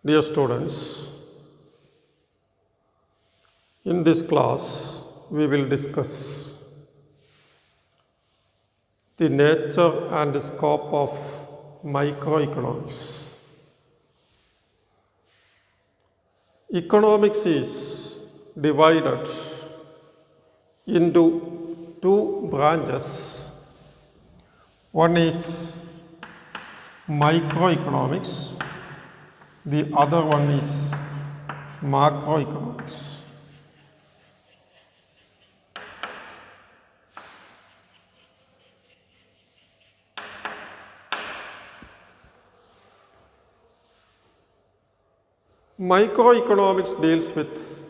Dear students, in this class we will discuss the nature and scope of microeconomics. Economics is divided into two branches. One is microeconomics, the other one is macroeconomics. Microeconomics deals with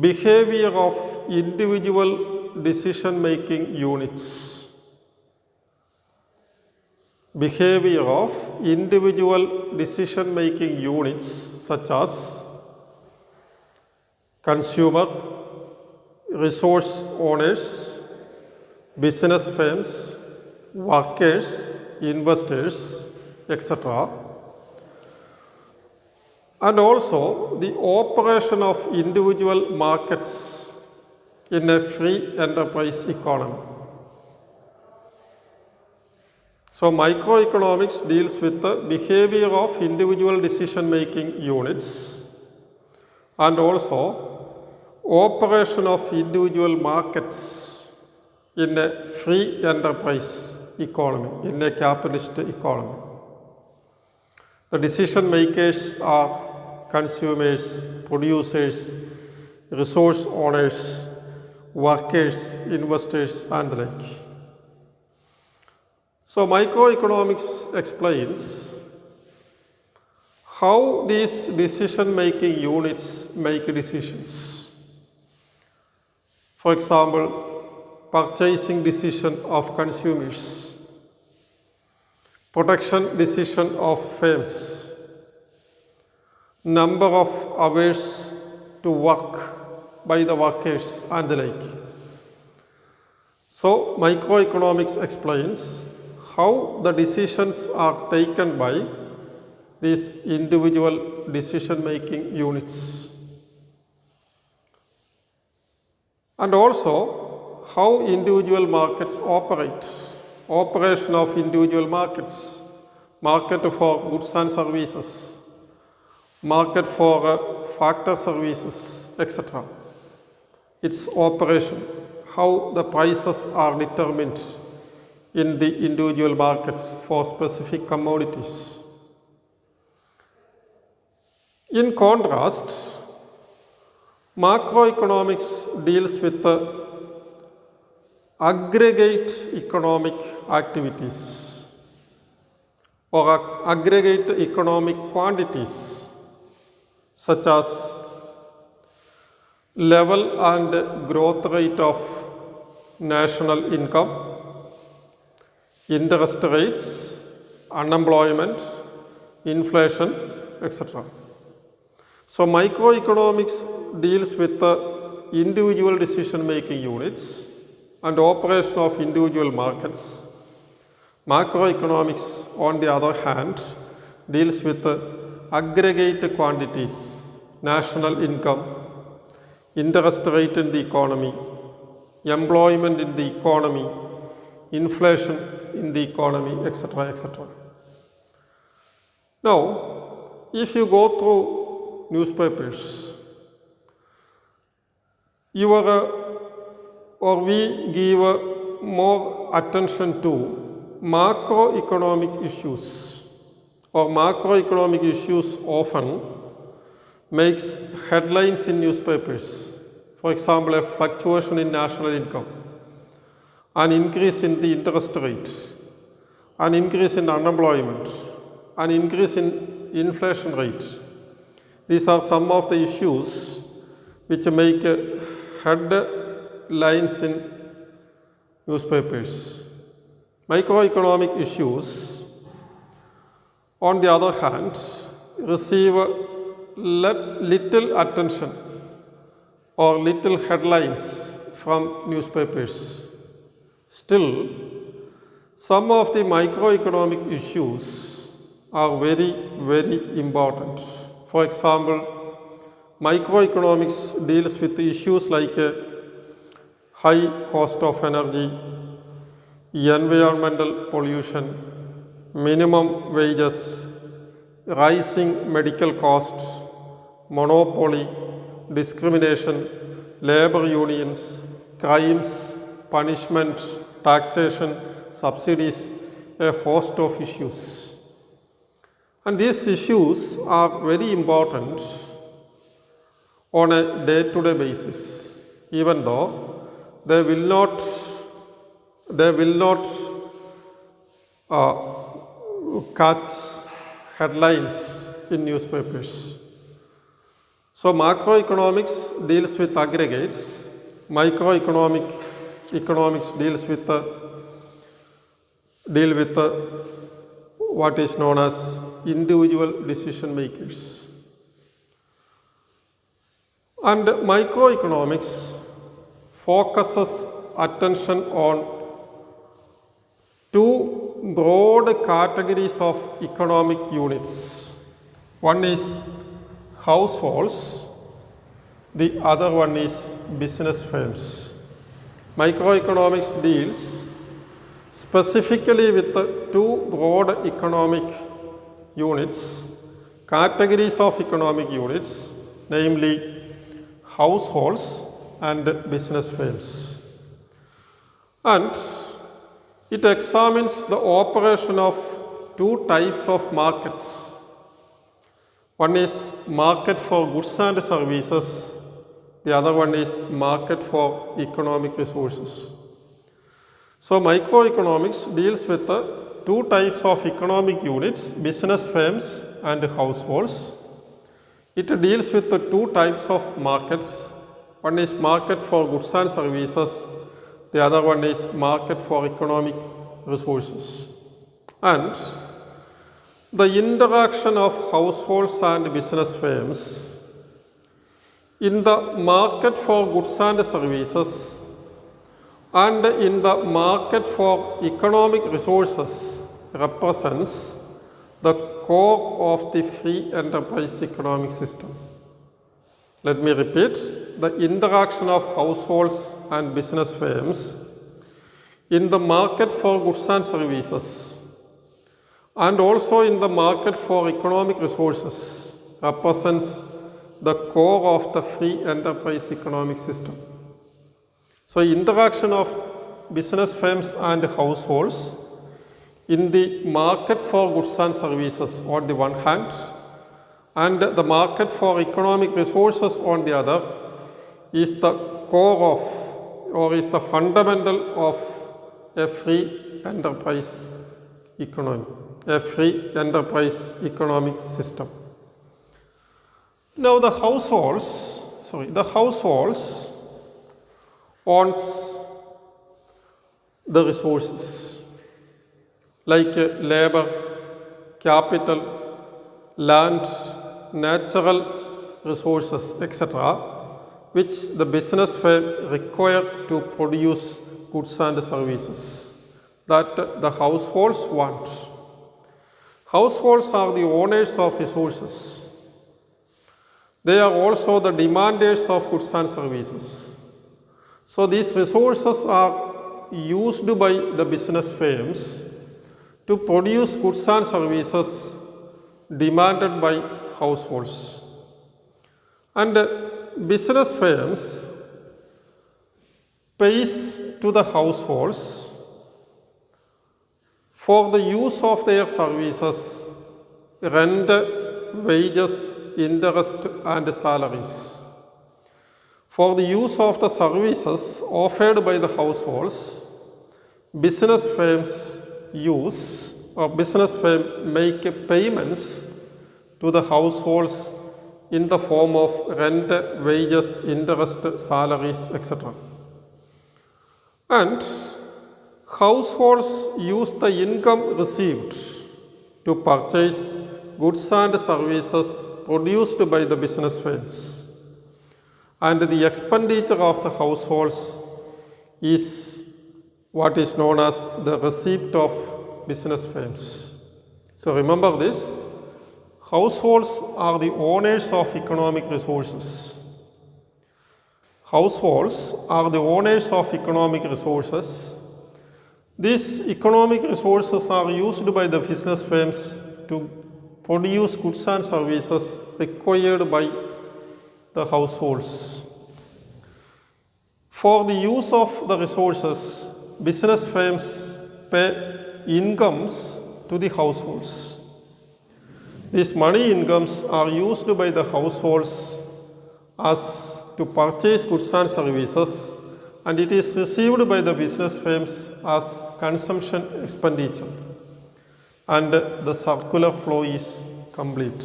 behavior of individual decision-making units. Behavior of individual decision-making units such as consumer, resource owners, business firms, workers, investors, etc. And also the operation of individual markets in a free enterprise economy. So microeconomics deals with the behavior of individual decision-making units and also operation of individual markets in a free enterprise economy, in a capitalist economy. The decision makers are consumers, producers, resource owners, workers, investors, and the like. So microeconomics explains how these decision-making units make decisions. For example, purchasing decision of consumers, production decision of firms, number of hours to work by the workers and the like. So microeconomics explains how the decisions are taken by these individual decision-making units, and also how individual markets operate, operation of individual markets, market for goods and services, market for factor services, etc. Its operation, how the prices are determined in the individual markets for specific commodities. In contrast, macroeconomics deals with the aggregate economic activities or aggregate economic quantities such as level and growth rate of national income, interest rates, unemployment, inflation, etc. So microeconomics deals with the individual decision-making units and operation of individual markets. Macroeconomics, on the other hand, deals with the aggregate quantities, national income, interest rate in the economy, employment in the economy, inflation in the economy, etc., etc. Now, if you go through newspapers, we give more attention to macroeconomic issues, or macroeconomic issues often makes headlines in newspapers. For example, a fluctuation in national income, an increase in the interest rate, an increase in unemployment, an increase in inflation rate. These are some of the issues which make headlines in newspapers. Microeconomic issues, on the other hand, receive little attention or little headlines from newspapers. Still, some of the microeconomic issues are very, very important. For example, microeconomics deals with issues like high cost of energy, environmental pollution, minimum wages, rising medical costs, monopoly, discrimination, labor unions, crimes, punishment, taxation, subsidies, a host of issues. And these issues are very important on a day-to-day basis, even though they will not catch headlines in newspapers. So macroeconomics deals with aggregates, economics deals with what is known as individual decision makers. And microeconomics focuses attention on two broad categories of economic units. One is households, the other one is business firms. Microeconomics deals specifically with the two broad economic units, categories of economic units, namely households and business firms. And it examines the operation of two types of markets. One is market for goods and services, the other one is market for economic resources. So microeconomics deals with the two types of economic units, business firms and households. It deals with the two types of markets. One is market for goods and services, the other one is market for economic resources. And the interaction of households and business firms in the market for goods and services and in the market for economic resources represents the core of the free enterprise economic system. Let me repeat, the interaction of households and business firms in the market for goods and services and also in the market for economic resources represents the core of the free enterprise economic system. So interaction of business firms and households in the market for goods and services on the one hand and the market for economic resources on the other is the core of or is the fundamental of a free enterprise economy, a free enterprise economic system. Now the households owns the resources like labor, capital, land, natural resources, etc., which the business firm require to produce goods and services that the households want. Households are the owners of resources. They are also the demanders of goods and services. So these resources are used by the business firms to produce goods and services demanded by households. And business firms pays to the households for the use of their services, rent, wages, interest and salaries. For the use of the services offered by the households, business firms make payments to the households in the form of rent, wages, interest, salaries, etc. And households use the income received to purchase goods and services produced by the business firms. And the expenditure of the households is what is known as the receipt of business firms. So remember this, households are the owners of economic resources. Households are the owners of economic resources. These economic resources are used by the business firms to produce goods and services required by the households. For the use of the resources, business firms pay incomes to the households. These money incomes are used by the households as to purchase goods and services, and it is received by the business firms as consumption expenditure, and the circular flow is complete.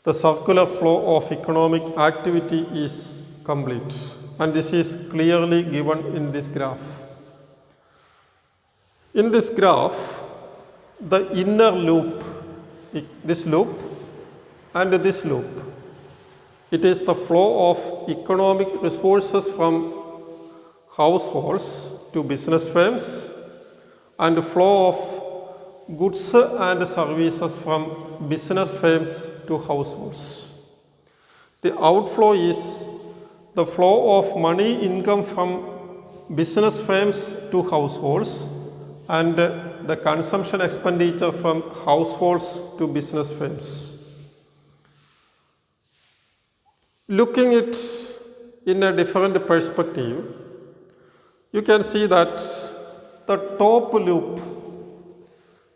The circular flow of economic activity is complete, and this is clearly given in this graph. In this graph, the inner loop, this loop and this loop, it is the flow of economic resources from households to business firms and the flow of goods and services from business firms to households. The outflow is the flow of money income from business firms to households and the consumption expenditure from households to business firms. Looking it in a different perspective, you can see that the top loop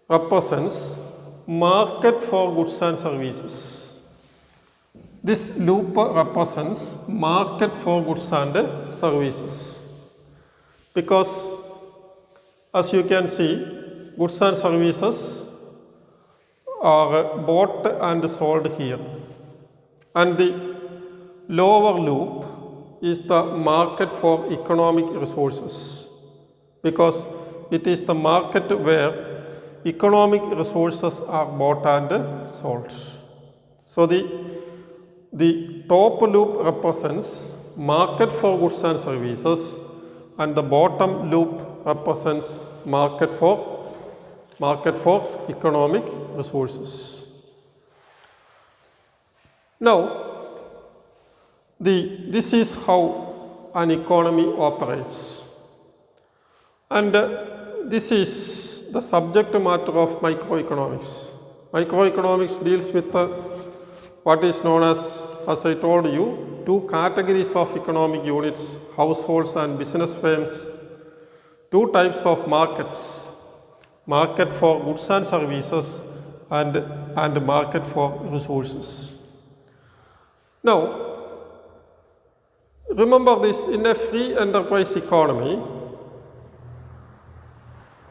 represents market for goods and services. This loop represents market for goods and services, because as you can see, goods and services are bought and sold here, and the lower loop is the market for economic resources, because it is the market where economic resources are bought and sold. So the top loop represents market for goods and services, and the bottom loop represents market for economic resources. Now, this is how an economy operates, and this is the subject matter of microeconomics. Microeconomics deals with what is known as I told you, two categories of economic units, households and business firms, two types of markets, market for goods and services and market for resources. Now, remember this, in a free enterprise economy,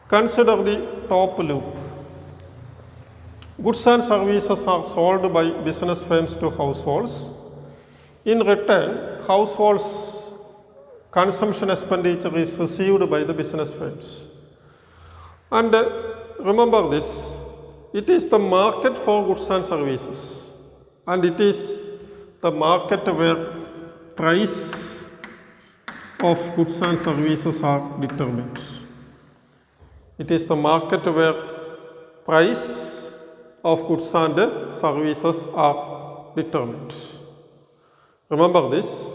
consider the top loop. Goods and services are sold by business firms to households. In return, households' consumption expenditure is received by the business firms. And remember this, it is the market for goods and services, and it is the market where price of goods and services are determined. It is the market where price of goods and services are determined. Remember this,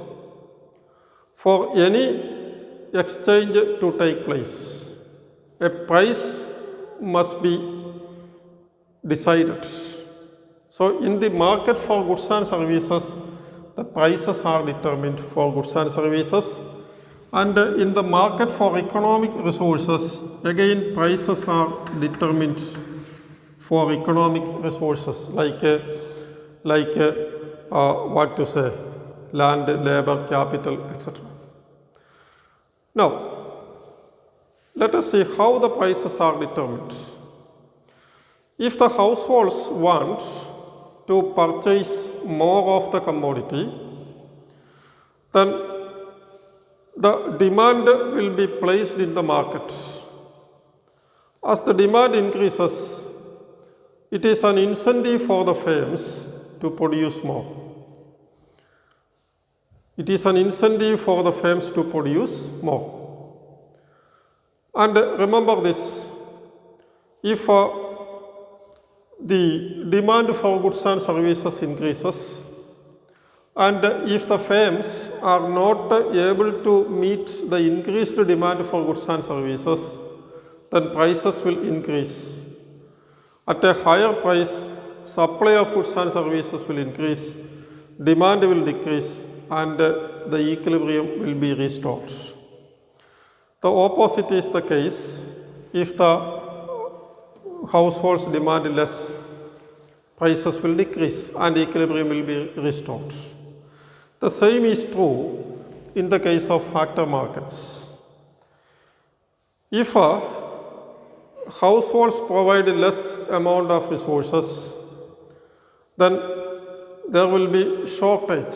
for any exchange to take place, a price must be decided. So in the market for goods and services, the prices are determined for goods and services, and in the market for economic resources, again prices are determined for economic resources like land, labor, capital, etc. Now, let us see how the prices are determined. If the households want to purchase more of the commodity, then the demand will be placed in the market. As the demand increases, it is an incentive for the firms to produce more. It is an incentive for the firms to produce more. And remember this, if the demand for goods and services increases, and if the firms are not able to meet the increased demand for goods and services, then prices will increase. At a higher price, supply of goods and services will increase, demand will decrease, and the equilibrium will be restored. The opposite is the case if the households demand less, prices will decrease and equilibrium will be restored. The same is true in the case of factor markets. If households provide less amount of resources, then there will be shortage.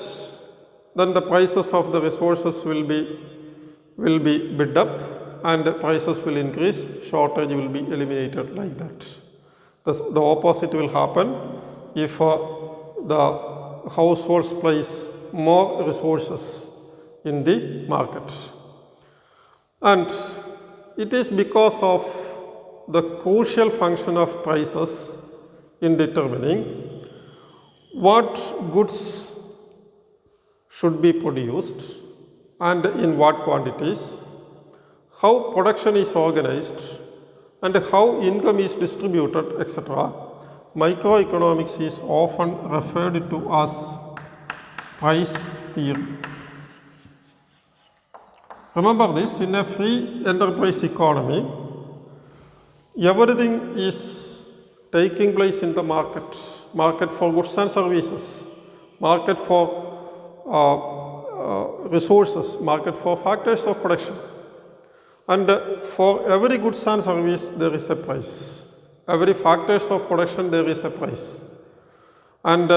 Then the prices of the resources will be bid up and prices will increase, shortage will be eliminated like that. The opposite will happen if the households place more resources in the market. And it is because of the crucial function of prices in determining what goods should be produced and in what quantities, how production is organized, and how income is distributed, etc. Microeconomics is often referred to as price theory. Remember this, in a free enterprise economy, everything is taking place in the market for goods and services, market for resources, market for factors of production. And for every goods and service there is a price. Every factors of production there is a price. And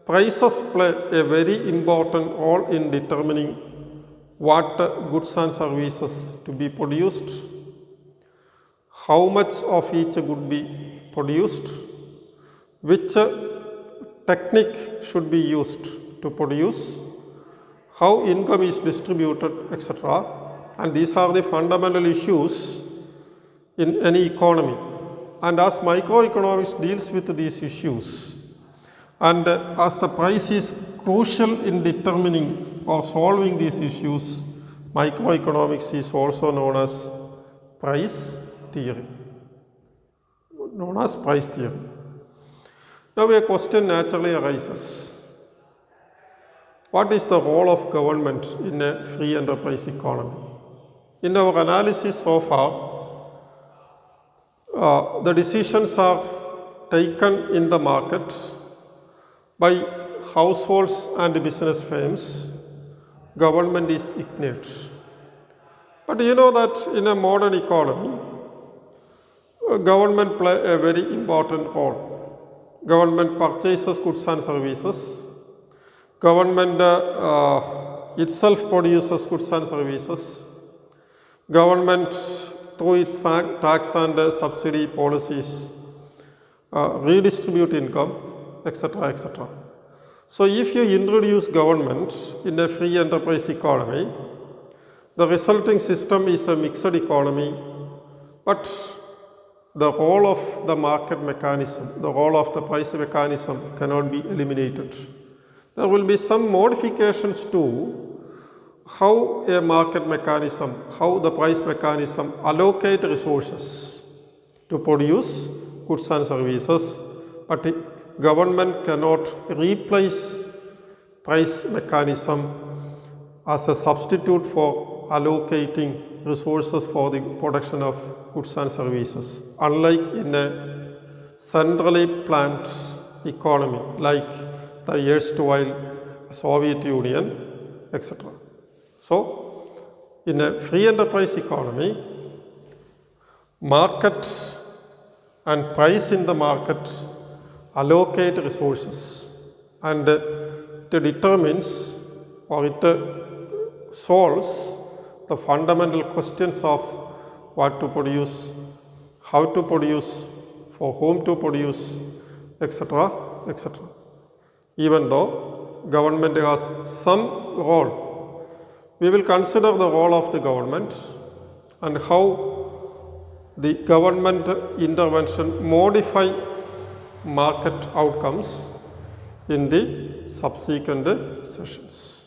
prices play a very important role in determining what goods and services to be produced, how much of each good be produced, which technique should be used to produce, how income is distributed, etc. And these are the fundamental issues in any economy. And as microeconomics deals with these issues, and as the price is crucial in determining or solving these issues, microeconomics is also known as price theory. Now a question naturally arises. What is the role of government in a free enterprise economy? In our analysis so far, the decisions are taken in the market by households and business firms. Government is ignored. But you know that in a modern economy, government play a very important role. Government purchases goods and services. Government itself produces goods and services. Government through its tax and subsidy policies redistribute income, etc., etc. So if you introduce government in a free enterprise economy, the resulting system is a mixed economy, but the role of the market mechanism, the role of the price mechanism cannot be eliminated. There will be some modifications to how a market mechanism, how the price mechanism allocate resources to produce goods and services, but government cannot replace price mechanism as a substitute for allocating resources for the production of goods and services, unlike in a centrally planned economy like the erstwhile Soviet Union, etc. So, in a free enterprise economy, market and price in the market allocate resources, and it determines or it solves the fundamental questions of what to produce, how to produce, for whom to produce, etc., etc. Even though government has some role, we will consider the role of the government and how the government intervention modify market outcomes in the subsequent sessions.